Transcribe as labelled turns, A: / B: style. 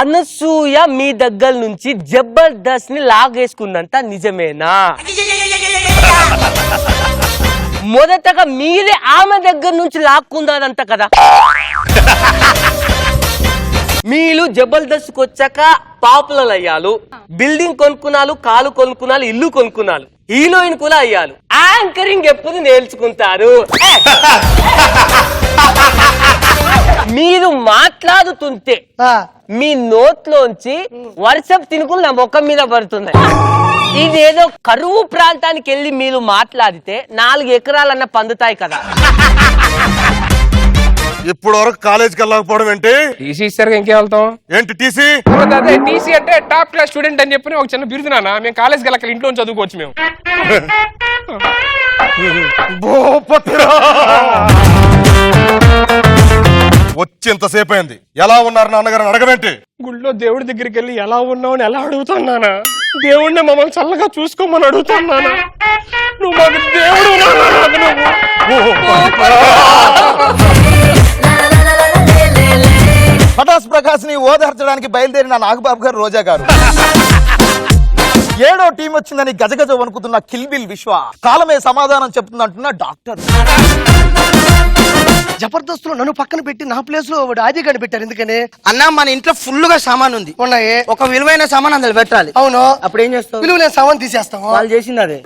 A: అనసూయ మీ దగ్గర నుంచి జబర్దస్త్ ని లాగేసుకుందంత నిజమేనా? మొదటగా మీరే ఆమె దగ్గర నుంచి లాక్కుందానంట కదా. మీరు జబర్దస్త్కి వచ్చాక పాపులర్ అయ్యాలు, బిల్డింగ్ కొనుక్కున్నాలు, కాలు కొనుక్కున్నాలు, ఇల్లు కొనుక్కున్నాలు, హీరోయిన్ కూడా అయ్యాలు. యాంకరింగ్ ఎప్పుడు నేర్చుకుంటారు? మీరు మాట్లాడుతుంటే మీ నోట్లోంచి వర్షపు తినుకులు నా ముఖం మీద పడుతున్నాయి. ఇదేదో కరువు ప్రాంతానికి వెళ్ళి మీరు మాట్లాడితే 4 ఎకరాలన్నా పందుతాయి కదా.
B: ఇప్పుడు వరకు కాలేజీకి వెళ్ళకపోవడం ఏంటి?
C: టీసీ ఇస్తారు, ఇంకేం వెళ్తాం?
B: ఏంటి టీసీ?
C: అదే టీసీ అంటే టాప్ క్లాస్ స్టూడెంట్ అని చెప్పి ఒక చిన్న బిరుదు నాన్న. మేము కాలేజ్కి వెళ్ళక ఇంట్లో చదువుకోవచ్చు మేము.
B: వచ్చి ఎంతసేపు అయింది? ఎలా ఉన్నారు నాన్నగారు అడగవేంటి?
C: గుళ్ళో దేవుడి దగ్గరికి వెళ్ళి ఎలా ఉన్నావు అని ఎలా అడుగుతున్నానా? దేవుడిని మమ్మల్ని చల్లగా చూసుకోమని అడుగుతున్నానా? నువ్వు మాకు దేవుడు.
D: పటాస్ ప్రకాశ్ ని ఓదార్చడానికి బయలుదేరిన నాగబాబు గారు, రోజా గారు. 7వ టీం వచ్చిందని గజగజ వణుకుతున్న కిల్బిల్ విశ్వ కాలమే సమాధానం చెప్తుందంటున్న డాక్టర్.
E: జబర్దస్త్ లో నన్ను పక్కన పెట్టి నా ప్లేస్ లో ఆది గడి పెట్టారు. ఎందుకని
F: అన్నా మన ఇంట్లో ఫుల్ గా సామాన్ ఉంది.
E: ఉన్నాయి.
F: ఒక విలువైన సామాన్ అందులో పెట్టాలి.
E: అవును.
F: అప్పుడు ఏం చేస్తావు?
E: విలువైన సామాన్ తీసేస్తాం.
F: వాళ్ళు చేసింది అదే.